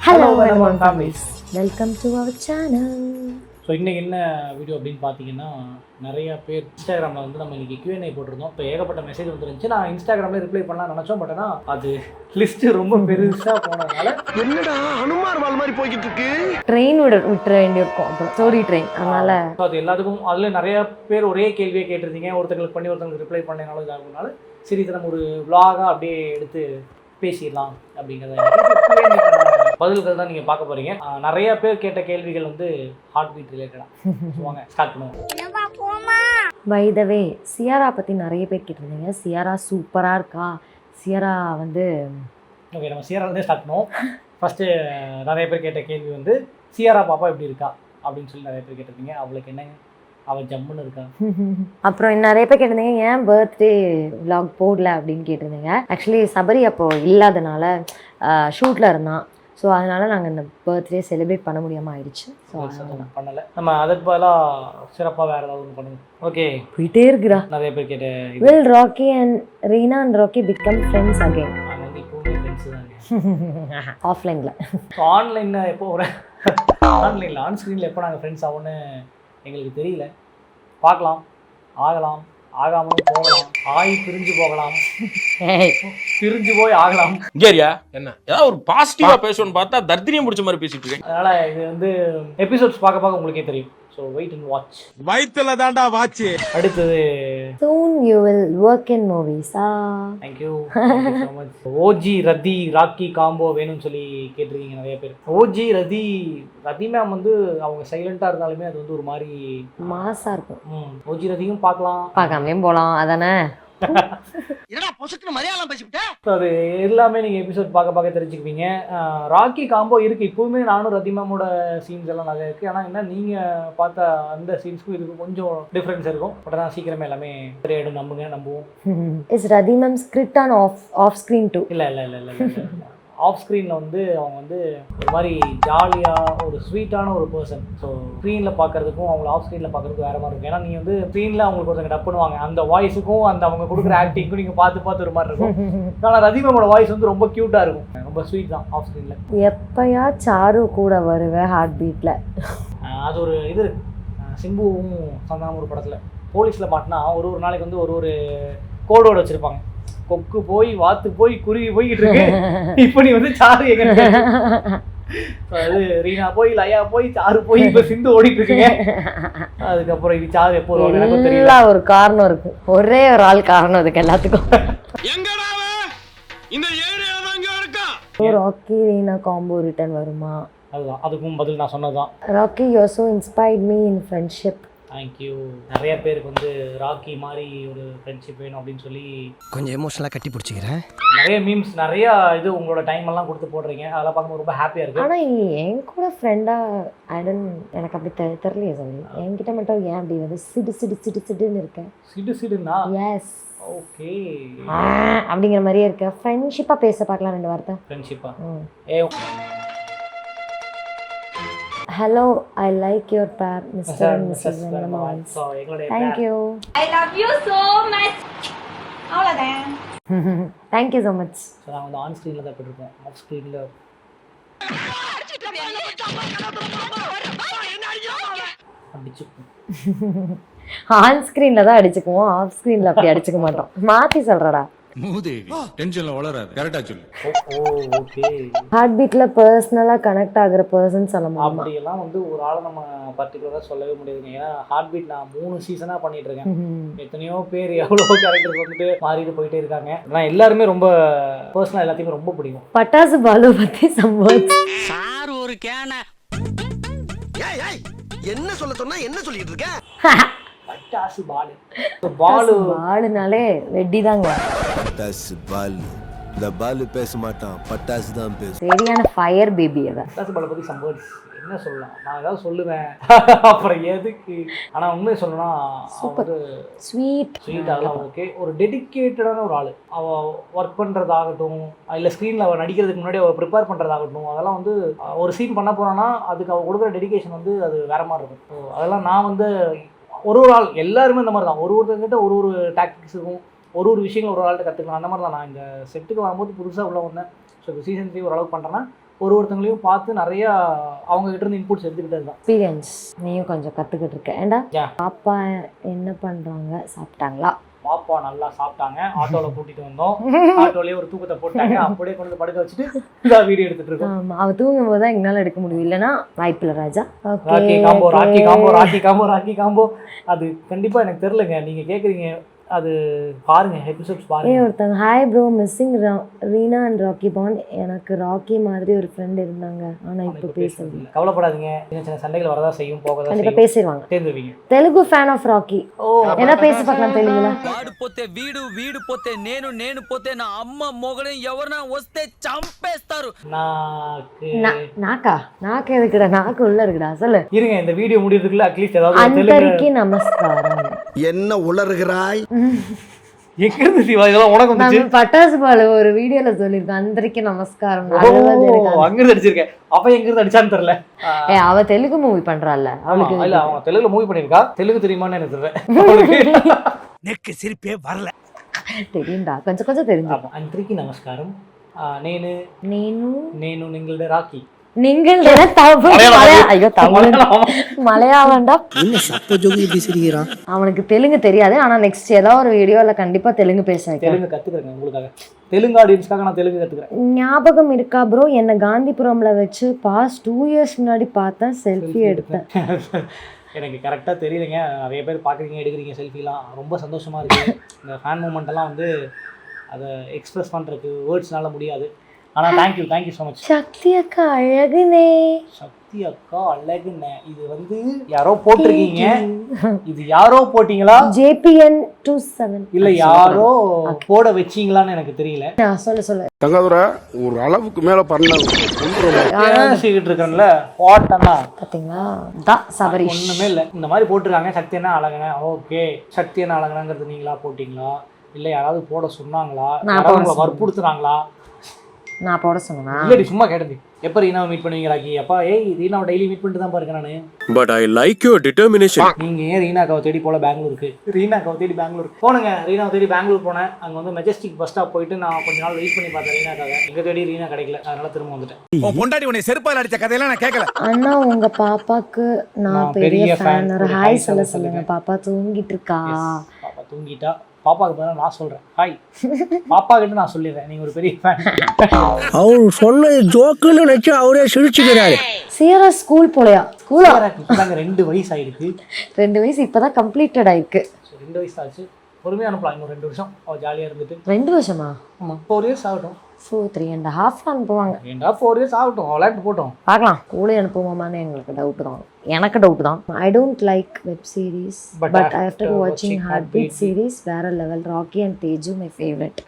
Hello everyone families. Welcome to our channel. So இன்றைக்கி என்ன video அப்படின்னு பார்த்தீங்கன்னா, நிறையா பேர் இன்ஸ்டாகிராமில் வந்து நம்ம இன்றைக்கி Q&A போட்டிருந்தோம். இப்போ ஏகப்பட்ட மெசேஜ் வந்துருந்துச்சு. நான் இன்ஸ்டாகிராமில் ரிப்ளை பண்ணலாம் நினச்சோம். பட் ஆனால் அது லிஸ்ட்டு ரொம்ப பெருசாக போனதுனால என்னடா அனுமார் வால் மாதிரி போய்கிட்டு இருக்கு. ட்ரெயின் விட்டுற வேண்டியிருக்கும், அப்புறம் ஸ்டோரி ட்ரெயின். அதனால அது எல்லாத்துக்கும் அதில் நிறையா பேர் ஒரே கேள்வியை கேட்டிருந்தீங்க. ஒருத்தங்களுக்கு பண்ணி ஒருத்தங்களுக்கு ரிப்ளை பண்ணனாலும் இதாகுனால சரி இதை நம்ம ஒரு vlog-ஆ அப்படியே எடுத்து பேசிடலாம் அப்படிங்கிறத பதில்கள் தான் நீங்கள் பார்க்க போகிறீங்க. நிறைய பேர் கேட்ட கேள்விகள் வந்து ஹார்ட் பீட் ரிலேட்டடாக. வாங்க ஸ்டார்ட் பண்ணுவோம். பை த வே, சியாரா பற்றி நிறைய பேர் கேட்டிருந்தீங்க. சியாரா சூப்பராக இருக்கா, சியாரா வந்து ஓகே நம்ம சியாராலேருந்தே ஸ்டார்ட் பண்ணுவோம். ஃபஸ்ட்டு நிறைய பேர் கேட்ட கேள்வி வந்து சியாரா பாப்பா எப்படி இருக்கா அப்படின்னு சொல்லி நிறைய பேர் கேட்டிருந்தீங்க. அவளுக்கு என்னங்க, அவள் ஜம்முன்னு இருக்கா. அப்புறம் நிறைய பேர் கேட்டிருந்தீங்க ஏன் பர்த்டே vlog போடல அப்படின்னு கேட்டிருந்தீங்க. ஆக்சுவலி சபரி அப்போது இல்லாதனால ஷூட்டில் இருந்தான். ஸோ அதனால் நாங்கள் இந்த பர்த்டே செலிப்ரேட் பண்ண முடியாமல் ஆயிடுச்சு. ஸோ பண்ணலை. நம்ம அதுக்கு பதிலாக சிறப்பாக வேறு ஏதாவது ஒன்று பண்ணுவோம். ஓகே போயிட்டே இருக்கிறா. நிறைய பேர் கேட்ட will Rocky and Reena and Rocky become friends again? நாங்கள் வந்து இப்போவுமே ஃப்ரெண்ட்ஸு தாங்க. ஆஃப்லைனில். ஸோ ஆன்லைனில் எப்போ ஒரு ஆன்லைனில் ஆன் ஸ்க்ரீனில் எப்போ நாங்கள் ஃப்ரெண்ட்ஸ் ஆகும்னு எங்களுக்கு தெரியல. பார்க்கலாம், ஆகலாம், ஆகாமல் போகலாம், பிரிஞ்சு போகலாம், பிரிஞ்சு போய் ஆகலாம். கேரியா என்ன ஏதாவது ஒரு பாசிட்டிவா பேசணும்னு பார்த்தா தர்தினியம் முடிச்ச மாதிரி பேசிட்டு இருக்கேன். அதனால இது வந்து எபிசோட்ஸ் பார்க்க பார்க்க உங்களுக்கே தெரியும். So wait and watch. வயித்துல தாண்டா வாட்ச். அடுத்தது soon you will work in movies. Thank you so much. OG Rati rakhi combo வேணும்னு சொல்லி கேட்டிருக்கீங்க நிறைய பேர். ஓஜி ரதி மேம் வந்து அவங்க சைலண்டாக இருந்தாலுமே அது வந்து ஒரு மாதிரி மாசா இருக்கும். ஓஜி ரதியும் பார்க்கலாம், பார்க்காமலேயும் போகலாம். அதானே என்னடா பொசுக்கு மரியாதை பேசிவிட்ட. ஸோ அது எல்லாமே நீங்கள் எபிசோட் பார்க்க பார்க்க தெரிஞ்சுக்குவீங்க. ராக்கி காம்போ இருக்குது. இப்போவுமே நானும் ரதி மேமோட சீன்ஸ் எல்லாம் நிறைய இருக்குது. ஆனால் என்ன நீங்கள் பார்த்த அந்த சீன்ஸ்க்கும் இதுக்கு கொஞ்சம் டிஃப்ரென்ஸ் இருக்கும். பட் ஆனால் சீக்கிரமே எல்லாமே சரியாயிடும். நம்புவோம். Is Rathi ma'am script on off screen too? இல்லை ஆஃப் ஸ்க்ரீனில் வந்து அவங்க வந்து ஒரு மாதிரி ஜாலியாக ஒரு ஸ்வீட்டான ஒரு பர்சன். ஸோ ஸ்க்ரீனில் பார்க்குறதுக்கும் அவங்கள ஆஃப் ஸ்க்ரீனில் பார்க்குறதுக்கும் வேறு மாதிரி இருக்கும். ஏன்னா நீங்கள் வந்து ஸ்க்ரீனில் அவங்களுக்கு ஒருத்தங்க டப் பண்ணுவாங்க, அந்த வாய்ஸுக்கும் அந்த அவங்க கொடுக்குற ஆக்டிங்க்கும் நீங்கள் பார்த்து ஒரு மாதிரி இருக்கும். ஆனால் ரதி மேமோட வாய்ஸ் வந்து ரொம்ப க்யூட்டாக இருக்கும், ரொம்ப ஸ்வீட் தான் ஆஃப் ஸ்க்ரீனில். எப்பயா சாரு கூட வருவேன் ஹார்ட் பீட்டில்? அது ஒரு இது சிம்புவும் சந்தானம் ஒரு படத்தில் போலீஸில் மாட்டினா ஒரு நாளைக்கு வந்து ஒரு கோடோடு வச்சுருப்பாங்க. கொக்கு போய் வாத்து போய் குருவி போய்கிட்டு இருக்கு, இப்போ நீ வந்து சாரு எங்க அது ரீனா போய் லயா போய் சாரு போய் இப்போ சிந்து ஓடிட்டு இருக்கீங்க. அதுக்கப்புறம் இது சாரு எப்போ தெரியல. ஒரு காரணம் இருக்கு, ஒரே ஒரு ஆள் காரணம் இதுக்கு எல்லாத்துக்கும். ராக்கி ரீனா காம்போ ரிட்டர்ன் வருமா? அதுதான் அதுக்கும் பதில் நான் சொன்னதுதான். Rocky you are so inspired me in friendship. Thank you. நிறைய பேருக்கு வந்து ராக்கி மாதிரி ஒரு ஃப்ரெண்ட்ஷிப் வேணும் அப்படின்னு சொல்லி கொஞ்சம் எமோஷனலாக கட்டி பிடிச்சிக்கிறேன். நிறைய மீம்ஸ் நிறைய இது உங்களோட டைம் எல்லாம் கொடுத்து போடுறீங்க. அதெல்லாம் பார்க்கும்போது ரொம்ப ஹாப்பியாக இருக்குது. ஆனால் என் கூட ஃப்ரெண்டாக எனக்கு அப்படி தெரியலையே சொல்லி. என்கிட்ட மட்டும் ஏன் அப்படி வந்து சிடுன்னு இருக்கேன்? சிடுனா எஸ் ஓகே அப்படிங்கிற மாதிரியே இருக்கேன். ஃப்ரெண்ட்ஷிப்பாக பேச பார்க்கலாம் 2 வார்த்தை. ஃப்ரெண்ட்ஷிப்பா? Hello, I like your pair, Mr. and Mrs. Vandaman. Thank you. I love you so much. அவ்வளோதான். Thank you so much. So நாங்கள் வந்து ஆன் ஸ்க்ரீனில் தான் போட்டிருக்கோம். ஆஃப் ஸ்க்ரீனில் அடிச்சுப்போம். ஆன் ஸ்க்ரீனில் தான் அடிச்சுக்குவோம், ஆஃப் ஸ்க்ரீனில் அப்படி அடிச்சுக்க மாட்டோம். மாற்றி சொல்கிறடா. மூதேவி டென்ஷன்ல வளராது. கரெக்டா சொல்லு. ஓகே. ஹார்ட் பீட்டில் பர்சனலாக கனெக்ட் ஆகிற பர்சன் சொல்ல முடியும். அப்படியெல்லாம் வந்து ஒரு ஆளை நம்ம பர்டிகுலராக சொல்லவே முடியாதுங்க. ஏன்னா ஹார்ட் பீட் நான் 3 சீசனாக பண்ணிட்டு இருக்கேன். எத்தனையோ பேர் எவ்வளோ கேரக்டர்ஸ் வந்துட்டு மாறிட்டு போயிட்டே இருக்காங்க. ஆனால் எல்லாருமே ரொம்ப பர்சனலாக எல்லாத்தையுமே ரொம்ப பிடிக்கும். பட்டாசு பாலு பற்றி சம்பவம் சார் ஒரு கேன என்ன சொல்ல சொன்னா என்ன சொல்லிட்டு இருக்க? பட்டாசு பாலுனாலே வெட்டி தாங்க. பட்டாசு பாலு, இந்த பாலு பேச மாட்டான், பட்டாசு தான் பேசும். சரியான ஃபயர் பேபி. பட்டாசு பாலை பற்றி சம்பவம் என்ன சொல்லலாம்? நான் ஏதாவது சொல்லுவேன் அப்புறம் எதுக்கு? ஆனால் உண்மையை சொல்லணும்னா சூப்பர் ஸ்வீட் அதெல்லாம் ஓகே. ஒரு டெடிக்கேட்டடான ஒரு ஆள். அவள் ஒர்க் பண்ணுறதாகட்டும், இல்லை ஸ்க்ரீனில் அவள் நடிக்கிறதுக்கு முன்னாடி அவள் ப்ரிப்பேர் பண்ணுறதாகட்டும், அதெல்லாம் வந்து ஒரு சீன் பண்ண போகிறான்னா அதுக்கு அவள் கொடுக்குற டெடிக்கேஷன் வந்து அது வேற மாதிரி இருக்கும். ஸோ அதெல்லாம் நான் வந்து ஒரு ஆள் எல்லாருமே இந்த மாதிரி தான். ஒருத்தர்கிட்ட ஒரு டாக்டிக்ஸ் இருக்கும், ஒரு விஷயங்கள் ஒரு ஆள்கிட்ட கற்றுக்கலாம். அந்த மாதிரி தான் நான் இந்த செட்டுக்கு வரும்போது புதுசாக உள்ள வந்தேன். ஸோ இப்போ சீசன் 3 ஓரளவுக்கு பண்ணுறேன்னா ஒருத்தங்களையும் பார்த்து நிறைய அவங்க கிட்ட இருந்து இன்புட்ஸ் எடுத்துக்கிட்டது தான். எக்ஸ்பீரியன்ஸ் நீயும் கொஞ்சம் கற்றுக்கிட்டு இருக்க. ஏண்டா Yeah. பாப்பா என்ன பண்ணுறாங்க, சாப்பிட்டாங்களா? பாப்பா நல்லா சாப்பிட்டாங்க, ஆட்டோவில் கூட்டிட்டு வந்தோம், ஆட்டோலயே ஒரு தூக்கத்தை போட்டாங்க, அப்படியே கொண்டு வந்து படுக்க வச்சுட்டு இதான் வீடியோ எடுத்துட்டு இருக்கோம். ஆமாம், அவள் தூங்கும் போது தான் எங்களால் எடுக்க முடியும், இல்லைன்னா வாய்ப்பில்லை Raja. Rocky combo Rocky combo Rocky combo Rocky combo அது கண்டிப்பாக எனக்கு தெரிலங்க. நீங்கள் கேட்குறீங்க, அது பாருங்க, எபிசோட்ஸ் பாருங்க. ஒருத்தங்க hi bro, missing Reena and Rocky bond. எனக்கு ராக்கி மாதிரி ஒரு ஃப்ரெண்ட் இருந்தாங்க, ஆனால் இப்போ பேசுறது. கவலைப்படாதீங்க, சின்ன சின்ன சண்டைகள் வரதான் செய்யும், போகதான் கண்டிப்பாக செய்யும், பேசிடுவாங்க. சேர்ந்துருவீங்க. Telugu fan of Rocky. என்ன பேசி பார்க்கலாம் தெலுங்குல? వాడు పోతే వీడు వీడు పోతే నేను పోతే నా అమ్మ మొగని ఎవరైనా వస్తే చంపేస్తారు. நாக்கா நாக்கு எதுக்குடா? நாக்கு உள்ள இருக்குடா, சொல்லு. இருங்க, இந்த வீடியோ முடியறதுக்குள்ள அட்லீஸ்ட் ஏதாவது ஒரு தெலுங்கு. அந்தரிக்கு நமஸ்காரம். என்ன உளறுகிறாய்? எங்க இருந்து சிவா இதெல்லாம் உனக்கு வந்துச்சு? நம்ம பட்டாசு பாலு ஒரு வீடியோல சொல்லிருக்கோம், அந்தரிக்கு நமஸ்காரம். அங்க இருந்து அடிச்சிருக்கேன். அப்ப எங்க இருந்து அடிச்சான்னு தெரியல. அவ தெலுங்கு மூவி பண்றாள்ல, அவளுக்கு இல்ல, அவங்க தெலுங்குல மூவி பண்ணிருக்கா. தெலுங்கு தெரியுமான்னு எனக்கு தெரியல. நெக்கு சிரிப்பே வரல. தெரியும்டா, கொஞ்சம் கொஞ்சம் தெரிஞ்சு. அந்தரிக்கு நமஸ்காரம். நேனு நீனு நேனு நீங்களோட ராக்கி. நீங்கள் மலையாளம்டா. அவனுக்கு தெலுங்கு தெரியாது, ஆனா நெக்ஸ்ட் ஏதாவது ஒரு வீடியோல கண்டிப்பா தெலுங்கு பேச வைக்கிறேன். தெலுங்கு கத்துக்கிறேன் உங்களுக்காக, தெலுங்கு ஆடியன்ஸ்க்காக நான் தெலுங்கு கத்துக்கிறேன். ஞாபகம் இருக்கா ப்ரோ, என்ன காந்திபுரம்ல வச்சு பாஸ்ட் 2 years முன்னாடி பார்த்தேன், செல்ஃபி எடுத்தேன். எனக்கு கரெக்டாக தெரியலைங்க, நிறைய பேர் பார்க்குறீங்க, எடுக்கிறீங்க செல்ஃபிலாம், ரொம்ப சந்தோஷமாக இருக்குது. இந்த ஃபேன் மூமெண்ட்டெல்லாம் வந்து அதை எக்ஸ்பிரஸ் பண்ணுறதுக்கு வேர்ட்ஸ்னால முடியாது. ஆனால் தேங்க்யூ ஸோ மச். சக்தி அக்கா அழகுனே. சக்தி அக்கா அழகுனே, இது வந்து யாரோ போட்டிருக்கீங்க, இது யாரோ போட்டிங்களா? JPN 27 இல்லை யாரோ போட வச்சிங்களான்னு எனக்கு தெரியல. சொல்லு தங்கதுரை ஒரு அளவுக்கு மேல பண்ணிக்கிட்டு இருக்கேன்ல பாட்டனா பார்த்தீங்களா? தான் சபரி ஒன்றுமே இல்லை, இந்த மாதிரி போட்டிருக்காங்க. சக்தி என்ன அழகுனே, ஓகே. சக்தி என்ன அழகுனாங்கிறது நீங்களா போட்டிங்களா, இல்லை யாராவது போட சொன்னாங்களா, யாராவது வற்புறுத்துனாங்களா? நான் போட சொன்னா இல்லடி, சும்மா கேட்டது. எப்போ ரீனாவை மீட் பண்ணுவீங்க ராக்கி? அப்பா ரீனாவை டெய்லி மீட் பண்ணிட்டு தான் பாருங்க நானு. But I like your determination. நீங்க ஏன் ரீனாக்காவை தேடி போல பெங்களூருக்கு? ரீனாக்காவை தேடி பெங்களூர் போனேங்க, ரீனாவை தேடி பெங்களூர் போனேன். அங்க வந்து மெஜஸ்டிக் பஸ் ஸ்டாப் போயிட்டு நான் கொஞ்ச நாள் வெயிட் பண்ணி பார்த்தேன் ரீனாக்காக. எங்க தேடி ரீனா கிடைக்கல, அதனால திரும்ப வந்துட்டேன். பொண்டாடி உன்னை செருப்பால் அடிச்ச கதையெல்லாம் நான் கேட்கல. அண்ணா உங்க பாப்பாக்கு நான் பெரிய ஃபேன். ஒரு ஹாய் சொல்லுங்க. பாப்பா தூங்கிட்டு இருக்கா. பாப்பா தூங்கிட்டா. பாப்பாக்கு பதிலாக நான் சொல்றேன் ஹாய். பாப்பா கிட்ட நான் சொல்லிடுறேன், நீங்க ஒரு பெரிய ஃபேன். அவர் சொன்னது ஜோக்குன்னு நினைச்சு அவரே சிரிச்சுக்கிறாரு. சீரா ஸ்கூல் போலையா? ஸ்கூலா? 2 வயசு ஆயிருக்கு. 2 வயசு இப்பதான் கம்ப்ளீட்டட் ஆயிருக்கு. 2 வயசு ஆச்சு, பொறுமையாக அனுப்பலாம். இன்னும் 2 வருஷம் அவள் ஜாலியாக இருந்துட்டு. 2 வருஷமா? ஆமாம், 4 years ஆகட்டும். 3.5 அனுப்புவாங்க. 4 years ஆகட்டும், விளையாட்டு போட்டோம். பார்க்கலாம், ஸ்கூலே அனுப்புவோமான்னு எங்களுக்கு டவுட் தான். எனக்கு டவுட் தான். I don't like web series, but after வாட்சிங் ஹார்ட்பீட் சீரிஸ் வேற level. Rocky and Teju my favourite.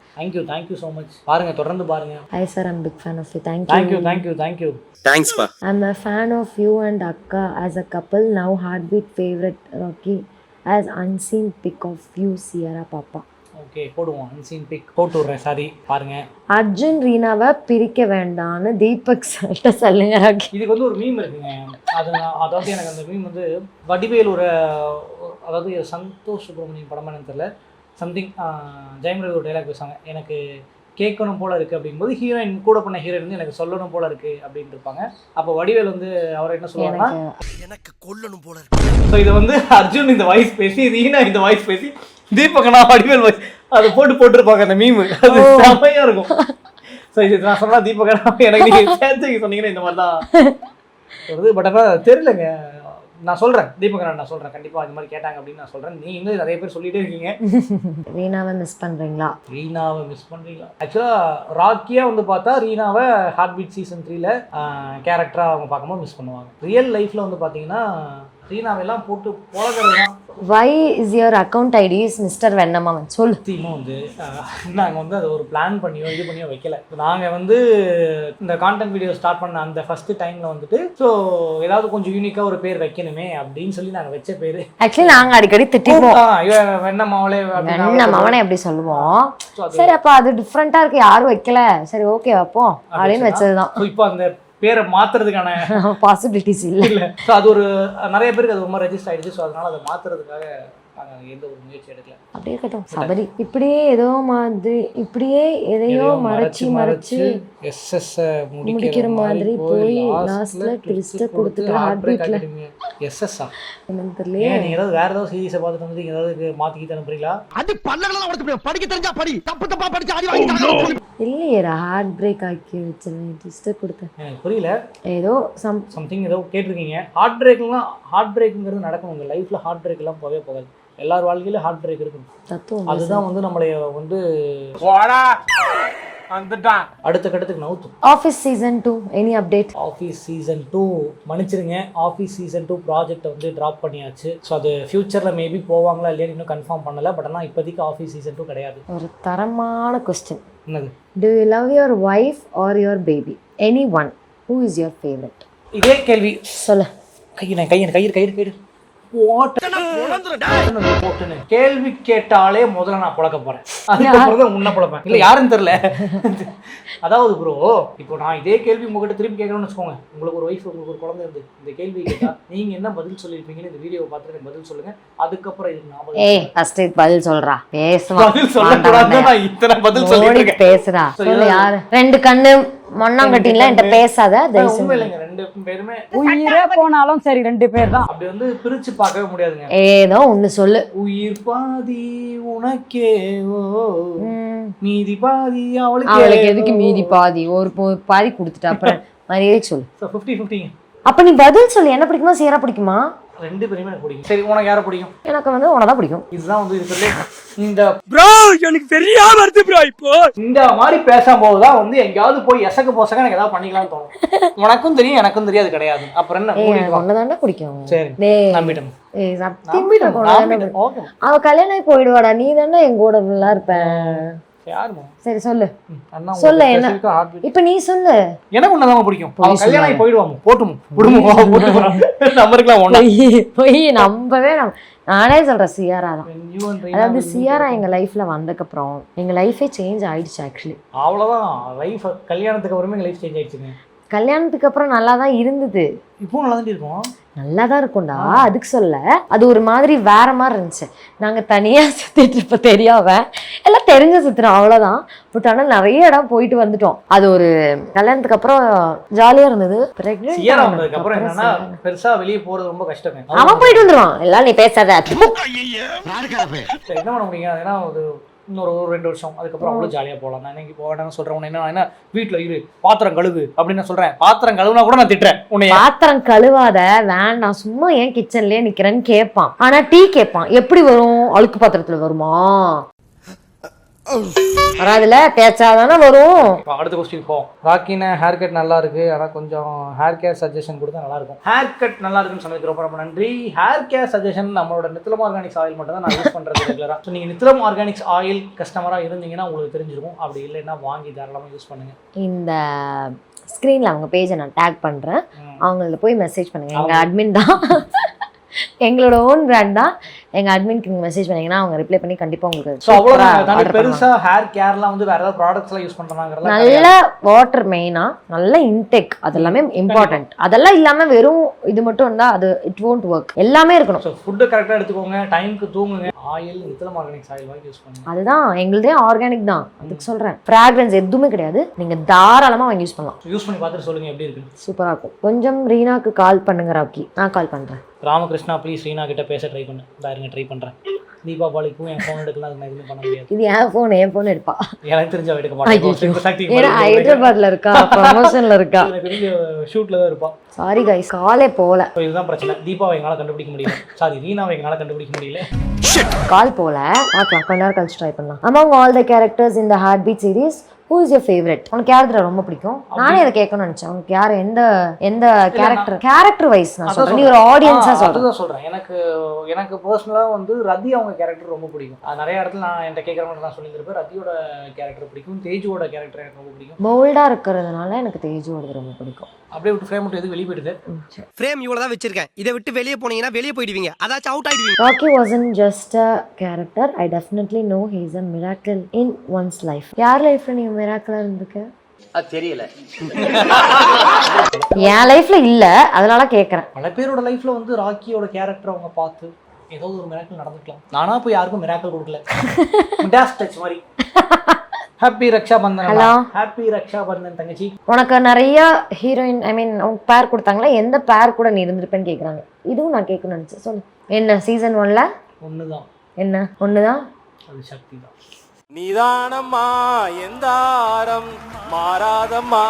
Thank you so much. பாருங்க, தொடர்ந்து பாருங்க. Hi sir, I'm big fan of you. Thank you. Thanks பா. I'm a fan of you and Akka as a couple. Now heartbeat favorite Rocky as unseen pic of you Sierra Papa. Okay, போடுவோம். Unseen big போட்டு விட்றேன். Sorry, பாருங்க. அர்ஜுன் ரீனாவை பிரிக்க வேண்டாம்னு தீபக் சொல்லிட்டு சொல்லுங்க ராக்கி. இதுக்கு வந்து ஒரு மீம் இருக்குங்க. அதாவது எனக்கு அந்த மீம் வந்து வடிவேல் ஒரு, அதாவது சந்தோஷ் சுப்ரமணியம் படமா எனக்கு தெரியல, சம்திங் ஜெயம் ரவி ஒரு டைலாக் பேசுவாங்க, எனக்கு கேட்கணும் போல இருக்குது அப்படிங்கும்போது ஹீரோயின் கூட பண்ண ஹீரோயின் வந்து எனக்கு சொல்லணும் போல இருக்குது அப்படின்னு இருப்பாங்க. அப்போ வடிவேல் வந்து அவரை என்ன சொல்லுவாங்கன்னா, எனக்கு கொல்லணும் போல இருக்கு. ஸோ இதை வந்து அர்ஜுன் இந்த வாய்ஸ் பேசி, ரீனா இந்த வாய்ஸ் பேசி, தீபகனா வடிவேல் வாய்ஸ் அதை போட்டிருப்பாங்க அந்த மீமு. அது செம்மையாக இருக்கும். ஸோ இது நான் சொன்னால் தீபகனா எனக்கு நீங்கள் சேர்த்து சொன்னீங்கன்னா இந்த மாதிரி தான் வருது. பட் ஆனால் தெரியலங்க, நான் சொல்கிறேன் தீபகனா, நான் சொல்கிறேன் கண்டிப்பாக அது மாதிரி கேட்டாங்க அப்படின்னு நான் சொல்கிறேன். நீங்கள் நிறைய பேர் சொல்லிகிட்டே இருக்கீங்க. ரீனாவை மிஸ் பண்ணுறீங்களா? ஆக்சுவலாக ராக்கியாக வந்து பார்த்தா ரீனாவை ஹார்ட்பீட் சீசன் 3ல் கேரக்டராக அவங்க பார்க்கும்போது மிஸ் பண்ணுவாங்க. ரியல் லைஃப்பில் வந்து பார்த்தீங்கன்னா ரீனாவெல்லாம் போட்டு பழகிறது தான். Why is your account ID is mister வெண்ணமாவன் சொல். இன்னும் வந்து நாங்கள் வந்து அதை ஒரு பிளான் பண்ணியோ இது பண்ணியோ வைக்கல. நாங்கள் வந்து இந்த கான்டென்ட் வீடியோ ஸ்டார்ட் பண்ண அந்த ஃபர்ஸ்ட் டைமில் வந்துட்டு ஸோ ஏதாவது கொஞ்சம் யூனிக்காக ஒரு பேர் வைக்கணுமே அப்படின்னு சொல்லி நாங்கள் வச்ச பேர். ஆக்சுவலி நாங்கள் அடிக்கடி திட்டிப்போம், வெண்ணமாவளே வெண்ணமாவனே அப்படி சொல்லுவோம். சரி, அப்போ அது டிஃப்ரெண்ட்டாக இருக்குது, யாரும் வைக்கல, சரி ஓகே வைப்போம் அப்படின்னு வச்சது தான். இப்போ அந்த பேரை மாத்துறதுக்கான பாசிபிலிட்டிஸ் இல்லை. ஸோ அது ஒரு நிறைய பேருக்கு அது ரொம்ப ரெஜிஸ்டர் ஆயிடுச்சு. ஸோ அதனால அதை மாத்துறதுக்காக எந்த ஒரு முயற்சி எடுக்கல. அப்படியே இருக்கட்டும். சபரி இப்படியே எதையோ மறைச்சு எஸ்எஸ் முடிக்கிற மாதிரி போய் லாஸ்ட்ல ட்விஸ்ட் கொடுத்துட்டு ஹார்ட் பீட்ல எஸ்எஸ்ஆ எனக்கு தெரியல. நீங்க ஏதாவது வேற ஏதாவது சீரிஸை பார்த்துட்டு வந்து ஏதாவது மாத்திக்கிட்டு அனுப்புறீங்களா? அது பல்லகளா உடைச்சு படிக்க தெரிஞ்சா படி, தப்பு தப்பா படிச்சு ஆடி வாங்கி இல்லையேடா, ஹார்ட் பிரேக் ஆக்கி வச்சிருந்தேன், ட்விஸ்ட் கொடுத்தேன். எனக்கு புரியல. ஏதோ சம்திங் ஏதோ கேட்டிருக்கீங்க. ஹார்ட் பிரேக்குங்கிறது நடக்கும். உங்க லைஃப்ல ஹார்ட் பிரேக் எல்லாம் போகவே போகாது. எல்லார் வாழ்க்கையிலும் ஹார்ட் பிரேக் இருக்கும். தத்துவம். அதுதான் வந்து நம்மளை வந்து அடுத்த கட்டத்துக்கு நவுத்தும். Office season 2 any update? Office season 2 மன்னிச்சிருங்க, ஆஃபீஸ் சீசன் 2 ப்ராஜெக்டை வந்து ட்ராப் பண்ணியாச்சு. ஸோ அது ஃபியூச்சரில் மேபி போவாங்களா இல்லையா இன்னும் கன்ஃபார்ம் பண்ணலை. பட் ஆனால் இப்போதைக்கு ஆஃபீஸ் சீசன் 2 கிடையாது. ஒரு தரமான கொஸ்டின். என்னது? Do you love your wife or your baby? Anyone. Who is your favorite? இதே கேள்வி சொல்லு. கயிறு போட்டுன்னு கேள்வி கேட்டாலே முதல்ல நான் புழக்க போறேன். அதுக்கப்புறம் தான் உன்ன புழப்பேன். இல்ல யாருன்னு தெரியல. அதாவது ப்ரோ, இப்போ நான் இதே கேள்வி உங்ககிட்ட திரும்பி கேட்கணும்னு வச்சுக்கோங்க. உங்களுக்கு ஒரு ஒய்ஃப், உங்களுக்கு ஒரு குழந்தை இருந்து இந்த கேள்வி கேட்டா நீங்க என்ன பதில் சொல்லியிருப்பீங்கன்னு இந்த வீடியோவை பார்த்துட்டு பதில் சொல்லுங்க. அதுக்கப்புறம் இதுக்கு நான் ஏய் ஃபர்ஸ்ட் பதில் சொல்றா. பேசுவா. பதில் சொல்லக்கூடாது. நான் இத்தனை பதில் சொல்லிருக்கேன். பேசுறா. சொல்லு யாரு? ரெண்டு கண்ணு மண்ணாங்கட்டின்ல என்கிட்ட பேசாத. உண்மை இல்லைங்க, ரெண்டு பேருமே உயிரே போனாலும் சரி ரெண்டு பேர் தான். அப்படி வந்து பிரிச்சு பார்க்கவே முடியாதுங்க. ஏதோ ஒண்ணு சொல்லு. உயிர் பாதி உனக்கே மீதி பாதி அவளுக்கு. அவளுக்கு எதுக்கு மீதி பாதி? ஒரு பாதி கொடுத்துட்டா அப்புறம் மரியாதை சொல்லு. 50-50. அப்ப நீ பதில் சொல்லு. என்ன பிடிக்குமா சீரா பிடிக்குமா? ரெண்டு பேருமே எனக்கு பிடிக்கும். சரி, உனக்கு யாரை பிடிக்கும்? எனக்கு வந்து உனதான் பிடிக்கும். இதுதான் வந்து இதுல இந்த ப்ரோ எனக்கு தெரியா வருது ப்ரோ. இப்போ இந்த மாதிரி பேசும்போதுதான் வந்து எங்கேயாவது போய் எசக்கு போசக்க எனக்கு ஏதாவது பண்ணிக்கலாம்னு தோணும். உனக்கும் தெரியும் எனக்கும் தெரியாது கிடையாது. அப்புறம் என்ன? உன்னதாண்டா பிடிக்கும். சரி, நம்பிட்டேன். ஏய் சத்தியம் அவ கல்யாணம் ஆகி போயிடுவாடா. நீ தானே எங்க கூட நல்லா இருப்ப. சரி சொல்லு. சொல்லு என்ன இப்ப நீ சொல்லு. எனக்கு உன்னதான் பிடிக்கும். அவ கல்யாணம் ஆகி போயிடுவாங்க. போட்டுமோ விடுமோ போட்டு நம்பருக்குலாம் ஒண்ணா போய் நம்பவே நானே சொல்றேன் சியாரா தான். அதாவது சியாரா எங்க லைஃப்ல வந்ததுக்கப்புறம் எங்க லைஃபே சேஞ்ச் ஆயிடுச்சு. ஆக்சுவலி அவ்வளவுதான். லைஃப் கல்யாணத்துக்கு அப்புறமே எங்க லைஃப் சேஞ்ச் ஆயிடுச்சுங்க. கல்யாணத்துக்கு அப்புறம் நல்லா தான் இருந்தது. இப்போ நல்லா தான் இருக்கும். நல்லா தான் இருக்கும்டா. அதுக்கு சொல்ல அது ஒரு மாதிரி வேற மாதிரி இருந்துச்சு. நாங்கள் தனியாக சுற்றிட்டு இருப்ப தெரியாம எல்லாம் தெரிஞ்ச சுற்றுறோம் அவ்வளோதான். பட் ஆனால் நிறைய இடம் போயிட்டு வந்துட்டோம். அது ஒரு கல்யாணத்துக்கு அப்புறம் ஜாலியாக இருந்தது. அப்புறம் என்னன்னா பெருசா வெளியே போறது ரொம்ப கஷ்டமே. அவன் போயிட்டு வந்துடுவான். எல்லாம் நீ பேசாத. என்ன பண்ண முடியும்? ஏன்னா ஒரு இன்னொரு 2 வருஷம் அதுக்கப்புறம் அவ்வளோ ஜாலியாக போகலாம். நான் இன்னைக்கு போவேன்னு சொல்கிறேன். என்ன வீட்டில் இரு, பாத்திரம் கழுவு அப்படின்னு நான் சொல்கிறேன். பாத்திரம் கழுவுனா கூட நான் திட்டுறேன். உன்னை பாத்திரம் கழுவாத வேண்டாம் சும்மா ஏன் கிச்சன்லேயே நிற்கிறேன்னு கேட்பான். ஆனால் டீ கேட்பான். எப்படி வரும்? அழுக்கு பாத்திரத்தில் வருமா? வராதுல, தேய்ச்சாதானே வரும். அடுத்த கொஸ்டின் போவோம். ராக்கின ஹேர் கட் நல்லா இருக்கு, ஆனால் கொஞ்சம் ஹேர் கேர் சஜஷன் கொடுத்தா நல்லா இருக்கும். ஹேர் கட் நல்லா இருக்குன்னு சொன்னதுக்கு ரொம்ப ரொம்ப நன்றி. ஹேர் கேர் சஜஷன் நம்மளோட நித்திலம் ஆர்கானிக்ஸ் ஆயில் மட்டும் தான் நான் யூஸ் பண்ணுறது ரெகுலராக. ஸோ நீங்கள் நித்திலம் ஆர்கானிக்ஸ் ஆயில் கஸ்டமராக இருந்தீங்கன்னா உங்களுக்கு தெரிஞ்சிருக்கும். அப்படி இல்லைன்னா வாங்கி தாராளமாக யூஸ் பண்ணுங்க. இந்த ஸ்க்ரீனில் அவங்க பேஜை நான் டேக் பண்ணுறேன். அவங்கள போய் மெசேஜ் பண்ணுங்க. எங்கள் அட்மின் தான், எங்களோட ஓன் பிராண்ட் தான். எங்க அட்மின்க்கு நீங்க மெசேஜ் பண்ணீங்கன்னா அவங்க ரிப்ளை பண்ணி கண்டிப்பா உங்களுக்கு. சோ அவ்வளவுதான். பெருசா ஹேர் கேர்லாம் வந்து வேற ஏதாவது ப்ராடக்ட்ஸ் எல்லாம் யூஸ் பண்றாங்கறத நல்ல வாட்டர் மெயினா, நல்ல இன்டேக், அதெல்லாமே இம்பார்ட்டன்ட். அதெல்லாம் இல்லாம வெறும் இது மட்டும் இருந்தா அது இட் won't work. எல்லாமே இருக்கணும். சோ ஃபுட் கரெக்ட்டா எடுத்துக்கோங்க, டைம்க்கு தூங்குங்க. ஆயில் நித்திலம் ஆர்கானிக்ஸ் ஆயில் வாங்கி யூஸ் பண்ணுங்க. அதுதான் எங்களுதே ஆர்கானிக் தான். அதுக்கு சொல்றேன். ஃப்ராக்ரன்ஸ் எதுவுமே கிடையாது. நீங்க தாராளமா வாங்கி யூஸ் பண்ணலாம். யூஸ் பண்ணி பார்த்துட்டு சொல்லுங்க எப்படி இருக்கு. சூப்பரா இருக்கும். கொஞ்சம் ரீனாக்கு கால் பண்ணுங்க ராக்கி. நான் கால் பண்றேன். ராமகிருஷ்ணா ப்ளீஸ் ரீனா கிட்ட பேச ட்ரை பண்ணு. பாருங்க ட்ரை பண்றேன். தீபாவளிக்கும் என் ஃபோன் எடுக்கலாம், அது நான் எதுவும் பண்ண முடியாது. இது என் ஃபோன் எடுப்பா. எனக்கு தெரிஞ்ச எடுக்க மாட்டேன். ஏன்னா ஹைதராபாத்ல இருக்கா, ப்ரமோஷன்ல இருக்கா, ஷூட்ல தான் இருப்பா. சாரி கைஸ், காலே போல. இதுதான் பிரச்சனை. தீபாவை எங்களால கண்டுபிடிக்க முடியல. சாரி, ரீனாவை எங்களால கண்டுபிடிக்க முடியல. கால் போல. பார்க்கலாம், கொஞ்ச நேரம் கழிச்சு ட்ரை பண்ணலாம். Among all the characters in the Heartbeat series, who is your favorite? உனக்கு யார் ரொம்ப பிடிக்கும்? நானே இதை கேட்கணும்னு நினைச்சேன். உனக்கு யார் எந்த கேரக்டர் வைஸ் நான் சொல்றேன். நீ ஒரு ஆடியன்ஸா சொல்றேன். எனக்கு பர்சனலா வந்து ரதி அவங்க கேரக்டர் ரொம்ப பிடிக்கும். நிறைய இடத்துல நான் என்கிட்ட கேட்கறவங்க நான் சொல்லியிருப்பேன். ரதியோட கேரக்டர் பிடிக்கும், தேஜுவோட கேரக்டர் எனக்கு ரொம்ப பிடிக்கும். போல்டா இருக்கிறதுனால எனக்கு தேஜுவோட ரொம்ப பிடிக்கும். அப்படியே விட்டு ஃப்ரேம் விட்டு எதுக்கு வெளியே போயிடுது. ஃப்ரேம் இவ்வளவு தான் வச்சிருக்கேன். இதை விட்டு வெளியே போனீங்கன்னா வெளியே போயிடுவீங்க. அதாச்சும் அவுட் ஆயிடுவீங்க. Rocky wasn't just a character. I definitely know he is a miracle in one's life. யார் லைஃப்ல நீங்க மிராக்கிளா இருந்துக்க? அது தெரியல. என் லைஃப்ல இல்ல, அதனால கேக்குறேன். பல பேரோட லைஃப்ல வந்து ராக்கியோட கேரக்டர் அவங்க பார்த்து ஏதோ ஒரு மிராக்கிள் நடந்துக்கலாம். நானா போய் யாருக்கும் மிராக்கிள் கொடுக்கல. மிடாஸ் டச் மாதிரி. Happy Raksha Bandhan. Hello, happy Raksha Bandhan தங்கச்சி. உனக்கு நிறைய ஹீரோயின் உனக்கு பேர் கொடுத்தாங்களா, எந்த பேர் கூட நீ இருந்திருப்பேன்னு கேட்குறாங்க. இதுவும் நான் கேட்கணும்னு நினச்சேன். சொல்லு. என்ன சீசன் 1ல் ஒண்ணுதான். என்ன ஒண்ணுதான்? அது சக்தி தான். நீதானம்மா எந்த ஆரம் மாறாதம்மா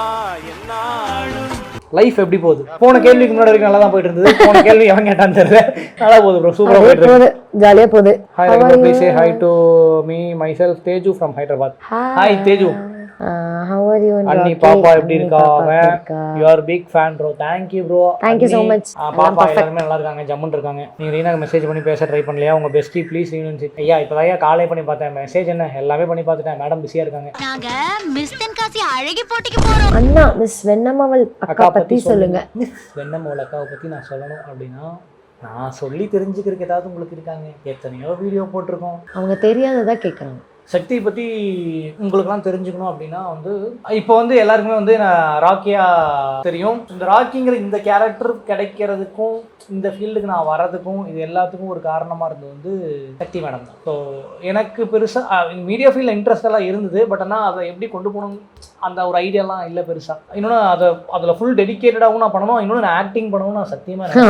என்னாலும். லைஃப் எப்படி போகுது? போன கேள்விக்கு முன்னாடி வரைக்கும் நல்லா தான் போயிட்டு இருந்தது. போன கேள்வி அவன் கேட்டான்னு தெரியல. நல்லா போகுது ப்ரோ, சூப்பரா போயிட்டு இருக்கு. ஜாலியா போகுது. ஹாய் ரகுமா, please say hi to me myself Teju from Hyderabad. Hi Teju. How are you? அண்ணி பாப்பா எப்படி இருக்காங்க? You are big fan bro. Thank you bro. Thank you so much. பாப்பா எல்லாரும் நல்லா இருக்காங்க, ஜம்முன்னு இருக்காங்க. நீங்க ரீனாக்கு மெசேஜ் பண்ணி பேச ட்ரை பண்ணலையா? உங்க பெஸ்டி ப்ளீஸ் யூனியன். ஐயா இப்போதான் காலே பண்ணி பார்த்தேன். மெசேஜ் என்ன எல்லாமே பண்ணி பார்த்துட்டேன். மேடம் பிஸியா இருக்காங்க. நாங்க மிஸ் தென்காசி அழகி போட்டிக்கு போறோம். அண்ணா மிஸ் வெண்ணமாவல் அக்கா பத்தி சொல்லுங்க. மிஸ் வெண்ணமாவல் அக்காவை பத்தி நான் சொல்லணும் அப்படின்னா, நான் சொல்லி தெரிஞ்சுக்கிறதுக்கு ஏதாவது உங்களுக்கு இருக்காங்க? எத்தனையோ வீடியோ போட்டிருக்கோம். அவங்க தெரியாததா கேட்குறாங்க. சக்தியை பற்றி உங்களுக்குலாம் தெரிஞ்சுக்கணும் அப்படின்னா வந்து, இப்போ வந்து எல்லாருக்குமே வந்து நான் ராக்கியா தெரியும். இந்த ராக்கிங்கிற இந்த கேரக்டர் கிடைக்கிறதுக்கும் இந்த ஃபீல்டுக்கு நான் வர்றதுக்கும் இது எல்லாத்துக்கும் ஒரு காரணமாக இருந்தது வந்து சக்தி மேடம் தான். ஸோ எனக்கு பெருசாக மீடியா ஃபீல்டில் இன்ட்ரெஸ்ட் எல்லாம் இருந்தது. பட் ஆனால் அதை எப்படி கொண்டு போகணும் அந்த ஒரு ஐடியாலாம் இல்லை பெருசாக. இன்னொன்று அதில் ஃபுல் டெடிக்கேட்டடாகவும் நான் பண்ணணும். இன்னொன்று நான் ஆக்டிங் பண்ணவும் நான் சத்தியமாக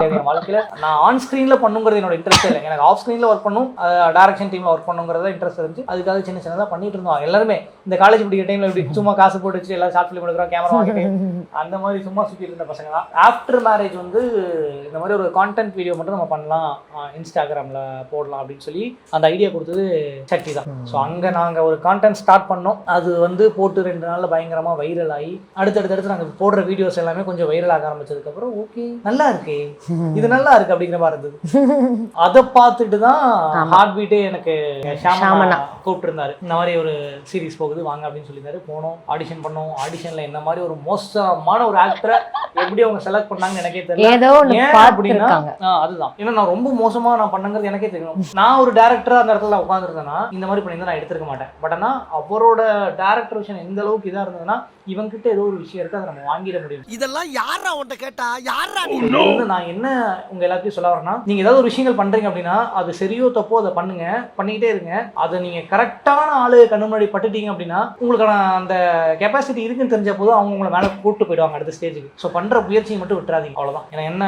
என் வாழ்க்கையில் நான் ஆன் ஸ்க்ரீனில் பண்ணுங்கிறது என்னோட இன்ட்ரெஸ்ட் இல்லை. எனக்கு ஆஃப் ஸ்க்ரீனில் ஒர்க் பண்ணும், டைரக்ஷன் டீமில் ஒர்க் பண்ணுங்கிறத இன்ட்ரெஸ்ட் இருந்துச்சு. அதுக்காக சின்ன சின்னதாக பண்ணிட்டு இருந்தோம் எல்லாருமே. இந்த காலேஜ் படிக்கிற டைமில் இப்படி சும்மா காசு போட்டு வச்சு எல்லாம் ஷார்ட் ஃபிலிம் எடுக்கிறோம், கேமரா வாங்கிட்டு அந்த மாதிரி சும்மா சுற்றிட்டு இருந்த பசங்க தான். ஆஃப்டர் மேரேஜ் வந்து இந்த மாதிரி ஒரு கான்டென்ட் வீடியோ மட்டும் நம்ம பண்ணலாம், இன்ஸ்டாகிராமில் போடலாம் அப்படின்னு சொல்லி அந்த ஐடியா கொடுத்தது சக்தி தான். ஸோ அங்கே நாங்கள் ஒரு கான்டென்ட் ஸ்டார்ட் பண்ணோம். அது வந்து போட்டு 2 நாளில் பயங்கரமாக வைரல் ஆகி அடுத்தடுத்து நாங்கள் போடுற வீடியோஸ் எல்லாமே கொஞ்சம் வைரல் ஆக ஆரம்பிச்சதுக்கப்புறம் ஓகே நல்லா இருக்கு, இது நல்லா இருக்கு அப்படிங்கிற மாதிரி இருந்தது. அதை பார்த்துட்டு தான் ஹார்ட் பீட்டே எனக்கு ஷாமனா கூப்பிட்டு இருந்தாரு. இந்த மாதிரி ஒரு சீரிஸ் போகுது வாங்க அப்படின்னு சொல்லியிருந்தாரு. போனோம், ஆடிஷன் பண்ணோம். ஆடிஷனில் என்ன மாதிரி ஒரு மோசமான ஒரு ஆக்டரை எப்படி அவங்க செலக்ட் பண்ணாங்கன்னு எனக்கே தெரியல. ஏன் அப்படின்னா அதுதான், ஏன்னா நான் ரொம்ப மோசமாக நான் பண்ணுங்கிறது எனக்கே தெரியும். நான் ஒரு டேரக்டரா அந்த இடத்துல உட்காந்துருந்தேன்னா இந்த மாதிரி பண்ணியிருந்தா நான் எடுத்திருக்க மாட்டேன். பட் ஆனால் அவரோட டேரக்டர் விஷயம் எந்த அளவுக்கு இதாக இருந்ததுன்னா இவங்கிட்ட ஏதோ ஒரு விஷயம் இருக்கு, அதை நம்ம வாங்கிட முடியும். இதெல்லாம் யாரா உன்கிட்ட கேட்டா யாரா? நான் என்ன உங்க எல்லாத்தையும் சொல்ல வரேன்னா, நீங்க ஏதாவது ஒரு விஷயங்கள் பண்றீங்க அப்படின்னா அது சரியோ தப்போ அதை பண்ணுங்க, பண்ணிக்கிட்டே இருங்க. அதை நீங்க கரெக்டான ஆளு கண்ணு முன்னாடி பட்டுட்டீங்க அப்படின்னா உங்களுக்கான அந்த கெப்பாசிட்டி இருக்குன்னு தெரிஞ்ச போது அவங்க உங்களை மேலே கூப்பிட்டு போயிடுவாங்க அடுத்த ஸ்டேஜுக்கு. ஸோ பண்ற முயற்சியை மட்டும் விட்டுறாதீங்க, அவ்வளவுதான். ஏன்னா என்ன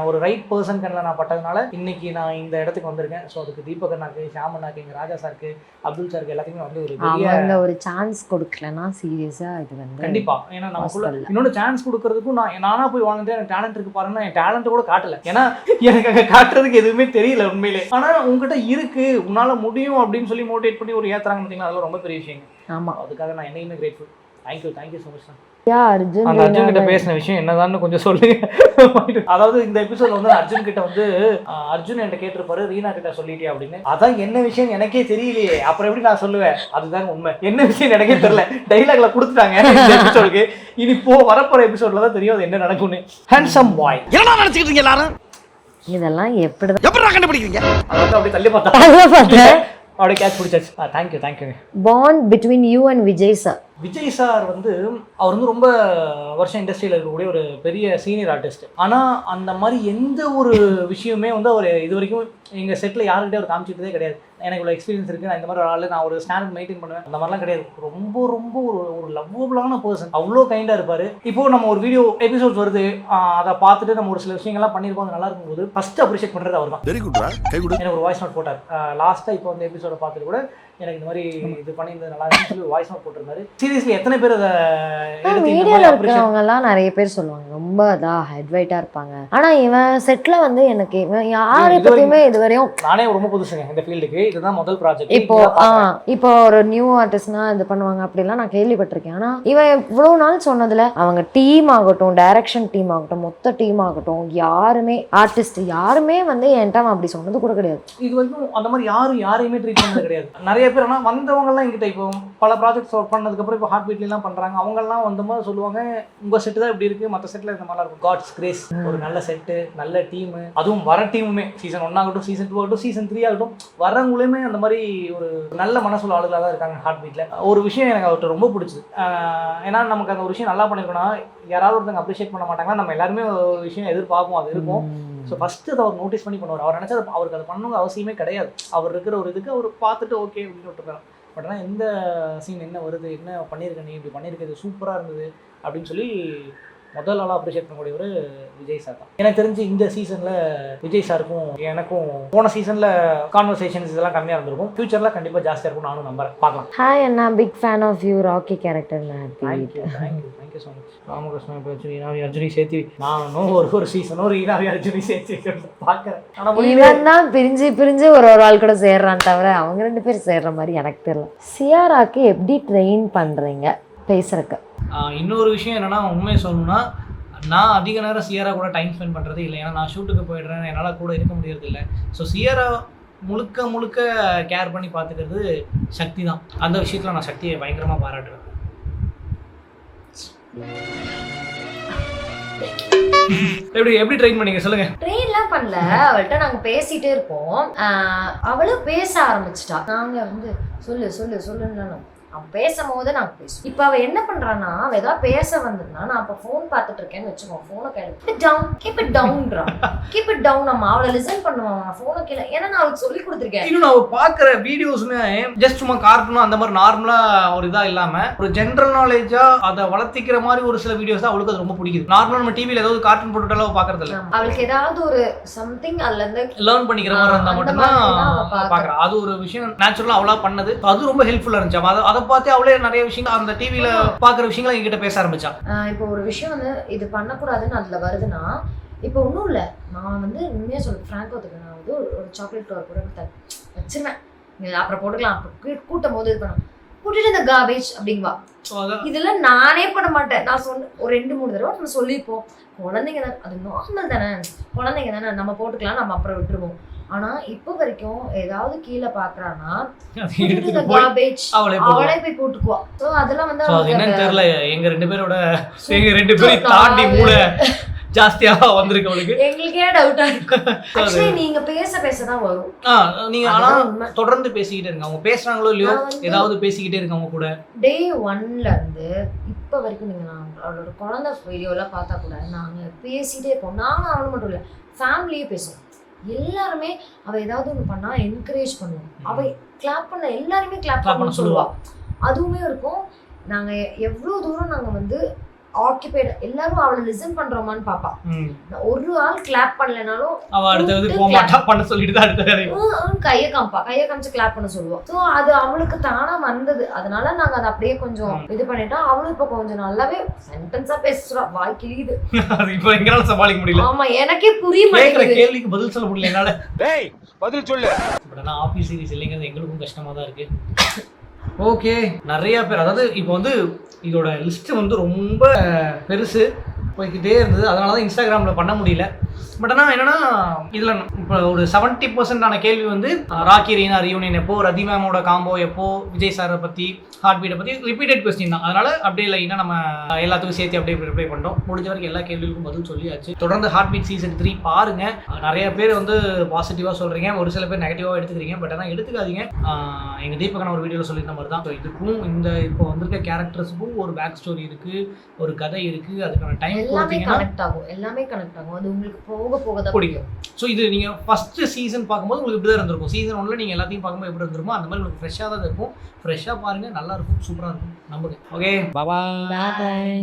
ஒரு ரைட் பர்சன் கண்ணில் நான் பட்டதுனால இன்னைக்கு நான் இந்த இடத்துக்கு வந்திருக்கேன். ஸோ அதுக்கு தீபக் அண்ணாக்கு, ஷாமண்ணாக்கு, எங்க ராஜா சாருக்கு, அப்துல் சாருக்கு எல்லாத்துக்குமே வந்து ஒரு பெரிய ஒரு சான்ஸ் கொடுக்கலன்னா சீரியஸா இது வந்து கண்டிப்பா. ஏன்னா நமக்குள்ள இன்னொன்று சான்ஸ் கொடுக்கறதுக்கும் நானா போய் வாழ்ந்துட்டு எனக்கு டேலண்ட் இருக்கு பாருன்னா என் டேலண்ட் கூட காட்டல. ஏன்னா எனக்கு அங்கே காட்டுறதுக்கு எதுவுமே தெரியல உண்மையிலே. ஆனா உங்ககிட்ட இருக்கு, உன்னால முடியும் அப்படின்னு சொல்லி மோட்டிவேட் பண்ணி ஒரு ஏத்துறாங்க பார்த்தீங்களா, அதெல்லாம் ரொம்ப பெரிய விஷயம். ஆமா, அதுக்காக நான் என்னையுமே grateful. Thank you so much. Arjun கிட்ட பேசின விஷயம் என்னதான்னு கொஞ்சம் சொல்லுங்க. அதாவது இந்த எபிசோட்ல வந்து அர்ஜுன் கிட்ட வந்து அர்ஜுன் என்கிட்ட கேட்டிருப்பாரு, ரீனா கிட்ட சொல்லிட்டியா அப்படின்னு. அதான் என்ன விஷயம் எனக்கே தெரியலையே, அப்புறம் எப்படி நான் சொல்லுவேன்? அதுதான் உண்மை. என்ன விஷயம் எனக்கே தெரியல, டைலாக்ல கொடுத்துட்டாங்க இந்த எபிசோடுக்கு. இனி வரப்போற எபிசோட்ல தான் தெரியும் அது என்ன நடக்கும்னு. ஹேண்ட்சம் பாய் என்ன நினைச்சிட்டு இருக்கீங்க எல்லாரும்? இதெல்லாம் எப்படி கண்டுபிடிக்கிறீங்க? அதாவது அப்படியே தள்ளி பார்த்தா அப்படியே கேட்ச் பிடிச்சாச்சு. Thank you. Bond between you and Vijay sir. Vijay sir வந்து அவர் வந்து ரொம்ப வருஷம் இண்டஸ்ட்ரியில் இருக்கக்கூடிய ஒரு பெரிய சீனியர் ஆர்டிஸ்ட். ஆனால் அந்த மாதிரி எந்த ஒரு விஷயமே வந்து அவர் இது வரைக்கும் எங்கள் செட்டில் யாருக்கிட்டே அவர் காமிச்சிட்டதே கிடையாது. எனக்கு இவ்வளோ எக்ஸ்பீரியன்ஸ் இருக்குது, நான் இந்த மாதிரி ஒரு ஆள், நான் ஒரு ஸ்டாண்டர்ட் மெயின்டைன் பண்ணுவேன், அந்த மாதிரிலாம் கிடையாது. ரொம்ப ரொம்ப ஒரு லவ்வபுளான பர்சன், அவ்வளோ கைண்டாக இருப்பார். இப்போது நம்ம ஒரு வீடியோ எபிசோட்ஸ் வருது, அதை பார்த்துட்டு நம்ம ஒரு சில விஷயங்கள்லாம் பண்ணியிருக்கோம், அது நல்லா இருக்கும்போது ஃபஸ்ட்டு அப்ரிஷியேட் பண்ணுறது அவர் தான். வெரி குட்ரா, கை கொடு. எனக்கு ஒரு வாய்ஸ் நோட் போட்டார் லாஸ்ட்டாக. இப்போ வந்து எபிசோட பார்த்துட்டு கூட எனக்கு இந்த மாதிரி இது பண்ணி இந்த நல்லா இருக்குன்னு சொல்லி வாய்ஸ் நோட் போட்டிருந்தாரு. சீரியஸ்லி எத்தனை பேர் அதை வீடியோல இருக்கிறவங்க எல்லாம் நிறைய பேர் சொல்லுவாங்க ரொம்ப ஹெட் வெயிட்டா இருப்பாங்க. ஆனா இவன் செட்ல வந்து எனக்கு யாரை பத்தியுமே இதுவரையும், நானே ரொம்ப புதுசுங்க இந்த ஃபீல்டுக்கு, இதுதான் முதல் ப்ராஜெக்ட். இப்போ ஒரு நியூ ஆர்டிஸ்ட்னா இது பண்ணுவாங்க அப்படிலாம் நான் கேள்விப்பட்டிருக்கேன். ஆனா இவன் இவ்வளவு நாள் சொன்னதுல அவங்க டீம் ஆகட்டும், டைரக்ஷன் டீம் ஆகட்டும், மொத்த டீம் ஆகட்டும், யாருமே ஆர்டிஸ்ட் யாருமே வந்து என்கிட்ட அப்படி சொன்னது கூட கிடையாது. இது வரைக்கும் அந்த மாதிரி யாரையுமே ட்ரீட் பண்ணது கிடையாது. நிறைய பேர் ஆனால் வந்தவங்கலாம் என்கிட்ட இப்போ பல ப்ராஜெக்ட்ஸ் ஒர்க் பண்ணதுக்கப்புறம் இப்போ ஹார்ட் பீட்லாம் பண்ணுறாங்க. அவங்கெல்லாம் வந்த மாதிரி சொல்லுவாங்க, உங்கள் செட்டு தான் இப்படி இருக்குது, மற்ற செட்டில் இந்த மாதிரிலாம் இருக்கும். காட்ஸ் கிரேஸ், ஒரு நல்ல செட்டு, நல்ல டீமு, அதுவும் வர டீமுமே சீசன் 1 ஆகட்டும், சீசன் 2 ஆகட்டும், சீசன் 3 ஆகட்டும், வரவங்களுமே அந்த மாதிரி ஒரு நல்ல மனசுள்ள ஆளுகளாக தான் இருக்காங்க ஹார்ட் பீட்டில். ஒரு விஷயம் எனக்கு அவர்கிட்ட ரொம்ப பிடிச்சது. ஏன்னா நமக்கு அந்த ஒரு விஷயம் நல்லா பண்ணியிருக்கோன்னா யாராவது ஒருத்தங்க அப்ரிஷியேட் பண்ண மாட்டாங்கன்னா நம்ம எல்லாருமே ஒரு விஷயம் எதிர்பார்ப்போம், அது இருக்கும். ஸோ ஃபஸ்ட்டு அதை அவர் நோட்டீஸ் பண்ணி பண்ணுவார். அவர் நினச்சா அவருக்கு அதை பண்ணணுங்க அவசியமே கிடையாது. அவர் இருக்கிற ஒரு இதுக்கு அவர் பார்த்துட்டு ஓகே அப்படின்னு விட்டுருக்காரு. பட் ஆனால் எந்த சீன் என்ன வருது, என்ன பண்ணியிருக்க நீ இப்படி பண்ணியிருக்கிறது சூப்பராக இருந்தது அப்படின்னு சொல்லி முதல் ஆளாக அப்ரிஷியேட் பண்ணக்கூடிய ஒரு விஜய் சார் தான். எனக்கு தெரிஞ்சு இந்த சீசனில் விஜய் சாருக்கும் எனக்கும் போன சீசனில் கான்வர்சேஷன்ஸ் இதெல்லாம் கம்மியாக இருந்திருக்கும். ஃபியூச்சரில் கண்டிப்பாக ஜாஸ்தியாக இருக்கும் நானும் நம்புறேன். பார்க்கலாம். ஹாய் அண்ணா, big fan of you, Rocky character. Thank you so much. Ramakrishnan இப்போ வச்சு ஈனாவி அர்ஜுனி சேர்த்து நானும் ஒரு சீசனும் ஒரு ஈனாவி அர்ஜுனி சேர்த்து பார்க்குறேன். ஆனால் இவன் தான் பிரிஞ்சு ஒரு ஆள் கூட சேர்றான் தவிர அவங்க 2 பேர் சேர்ற மாதிரி எனக்கு தெரியல. சியாராக்கு எப்படி ட்ரெயின் பண்ணுறீங்க பேசுறதுக்கு? இன்னொரு விஷயம் என்னென்னா, உண்மையை சொல்லணும்னா நான் அதிக நேரம் சியாரா கூட டைம் ஸ்பெண்ட் பண்ணுறது இல்லை. ஏன்னா நான் ஷூட்டுக்கு போயிடுறேன், என்னால் கூட இருக்க முடியறதில்லை. ஸோ சியாரா முழுக்க கேர் பண்ணி பார்த்துக்கிறது சக்தி தான். அந்த விஷயத்தில் நான் சக்தியை பயங்கரமாக பாராட்டுவேன். எப்படி ட்ரெயின் பண்ணீங்க சொல்லுங்க? ட்ரெயின்லாம் பண்ணல, அவள்கிட்ட நாங்க பேசிட்டே இருப்போம். அவளும் பேச ஆரம்பிச்சிட்டா. நாங்க வந்து சொல்லுன்னு அவன் பேசும்போது நாங்கள் பேசுவோம். இப்போ அவள் என்ன பண்ணுறான்னா, அவள் ஏதாவது பேச வந்துருந்தா நான் அப்போ ஃபோன் பார்த்துட்டு இருக்கேன்னு வச்சுக்கோங்க, ஃபோனை கேளு கீப் இட் டவுன் அம்மா. அவளை லிசன் பண்ணுவான், நான் ஃபோனை கேளு. ஏன்னா நான் அவளுக்கு சொல்லி கொடுத்துருக்கேன். இன்னும் நான் பார்க்குற வீடியோஸுமே ஜஸ்ட் சும்மா கார்ட்டூனும் அந்த மாதிரி நார்மலாக ஒரு இதாக இல்லாமல் ஒரு ஜென்ரல் நாலேஜாக அதை வளர்த்திக்கிற மாதிரி ஒரு சில வீடியோஸ் தான் அவளுக்கு அது ரொம்ப பிடிக்குது. நார்மலாக நம்ம டிவியில் ஏதாவது கார்ட்டூன் போட்டுட்டாலும் பார்க்கறது இல்லை. அவளுக்கு ஏதாவது ஒரு சம்திங் அதுலேருந்து லேர்ன் பண்ணிக்கிற மாதிரி இருந்தால் மட்டும்தான் பார்க்குறேன். அது ஒரு விஷயம் நேச்சுரலாக அவளாக பண்ணது, அது ரொம்ப ஹெல்ப்ஃபுல்லாக இருந்துச்சு. அதை பார்த்து அவளே நிறைய விஷயங்கள் அந்த டிவியில பாக்குற விஷயங்களை என்கிட்ட பேச ஆரம்பிச்சா. இப்போ ஒரு விஷயம் வந்து இது பண்ணக்கூடாதுன்னு அதுல வருதுன்னா, இப்போ ஒன்றும் இல்லை, நான் வந்து உண்மையாக சொல்ல ஃப்ராங்கோத்துக்கு நான் வந்து ஒரு சாக்லேட் ஃப்ளவர் கூட வச்சிருவேன், அப்புறம் போட்டுக்கலாம். அப்போ கூட்டும் போது இது பண்ண கூட்டிட்டு இந்த கார்பேஜ் அப்படிங்குவா. இதெல்லாம் நானே பண்ண மாட்டேன். நான் சொன்ன ஒரு 2-3 தடவை நம்ம சொல்லியிருப்போம், குழந்தைங்க தானே, அது நார்மல் தானே, குழந்தைங்க தானே, நம்ம போட்டுக்கலாம், நம்ம அப்புறம் விட்டுருவோம். ஆனா இப்போ வரைக்கும் ஏதாவது கீழே பாக்குறான்னா அவளே போய் போட்டுக்குவா. சோ அதெல்லாம் வந்து என்னன்னு தெரியல, எங்க 2 பேரும் தாண்டி மூளை ஜாஸ்தியா வந்திருக்கு அவளுக்கு. எங்களுக்கே டவுட்டா இருக்கு. ஆக்சுவலி நீங்க பேசதான் வரும். நீங்க ஆனா தொடர்ந்து பேசிக்கிட்டே இருங்க. அவங்க பேசுறாங்களோ இல்லையோ ஏதாவது பேசிக்கிட்டே இருங்க அவங்க கூட. டே 1ல இருந்து இப்ப வரைக்கும் நீங்க அவளோட குழந்தை வீடியோ எல்லாம் பார்த்தா கூட நாங்க பேசிட்டே இருப்போம். நானும் அவளும் மட்டும் இல்ல, ஃபேமிலியே பேசுவோம். எல்லாருமே அவ ஏதாவது ஒன்று பண்ணா என்கரேஜ் பண்ணுவோம். அவ கிளாப் பண்ண எல்லாருமே கிளாப் பண்ண சொல்லுவா. அதுவுமே இருக்கும். நாங்க எவ்வளவு தூரம் நாங்க வந்து ஆக்கிபைட் எல்லாரும் அவளை லிசன் பண்றோமான்னு பாப்பா. ஒரு ஆள் கிளாப் பண்ணலனாலும் அவ அடுத்து போக மாட்டா, பண்ண சொல்லிட்டு தான் அடுத்து கையை காமிச்சு கிளாப் பண்ண சொல்லுவா. ஸோ அது அவளுக்கு தானா வந்தது. அதனால நாங்க அதை அப்படியே கொஞ்சம் இது பண்ணிட்டோம். அவளும் இப்ப கொஞ்சம் நல்லாவே சென்டென்ஸா பேசுறா, வாய் கிழியுது. இப்போ எங்களால சமாளிக்க முடியல. ஆமா, எனக்கே புரிய மாட்டேங்குது. கேள்விக்கு பதில் சொல்ல முடியல என்னால. பதில் சொல்லு. பட் ஆனா ஆபீஸ் சீரிஸ் இல்லைங்கிறது எங்களுக்கும் கஷ்டமா தான் இருக்கு. ஓகே, நிறைய பேர், அதாவது இப்போ வந்து இதோட லிஸ்ட் வந்து ரொம்ப பெருசு போய்கிட்டே இருந்தது. அதனால தான் இன்ஸ்டாகிராமில் பண்ண முடியல. பட் ஆனால் என்னன்னா, இதில் இப்போ ஒரு 70% கேள்வி வந்து ராக்கி ரீனா ரியூனியன் எப்போ, ரதி மேமோட காம்போ எப்போ, விஜய் சாரை பற்றி, ஹார்ட் பீட்டை பற்றி ரிப்பீட்டட் கொஸ்டின் தான். அதனால் அப்படியே லைனாக நம்ம எல்லாத்துக்கும் சேர்த்து அப்படியே ரிப்ளை பண்ணிட்டோம். முடிஞ்ச வரைக்கும் எல்லா கேள்விகளுக்கும் பதில் சொல்லியாச்சு. தொடர்ந்து ஹார்ட் பீட் சீசன் 3 பாருங்கள். நிறைய பேர் வந்து பாசிட்டிவாக சொல்கிறீங்க, ஒரு சில பேர் நெகட்டிவாக எடுத்துக்கிறீங்க. பட் ஆனால் எடுத்துக்காதீங்க. எங்கள் தீபகன் ஒரு வீடியோவில் சொல்லியிருந்த மாதிரி தான். ஸோ இதுக்கும் இந்த இப்போ வந்திருக்க கேரக்டர்ஸுக்கும் ஒரு பேக் ஸ்டோரி இருக்குது, ஒரு கதை இருக்குது. அதுக்கான டைம் எல்லாமே கனெக்ட் ஆகும். அது உங்களுக்கு போக தான் பிடிக்கும். ஸோ இது நீங்கள் ஃபஸ்ட்டு சீசன் பார்க்கும்போது உங்களுக்கு இப்படி தான் இருந்திருக்கும். சீசன் 1ல நீங்கள் எல்லாத்தையும் பார்க்கும்போது எப்படி இருந்திருக்கும் அந்த மாதிரி உங்களுக்கு ஃப்ரெஷ்ஷாக தான் இருக்கும். ஃப்ரெஷ்ஷாக பாருங்கள், நல்லா இருக்கும், சூப்பராக இருக்கும். நம்புங்க. ஓகே, பாய்.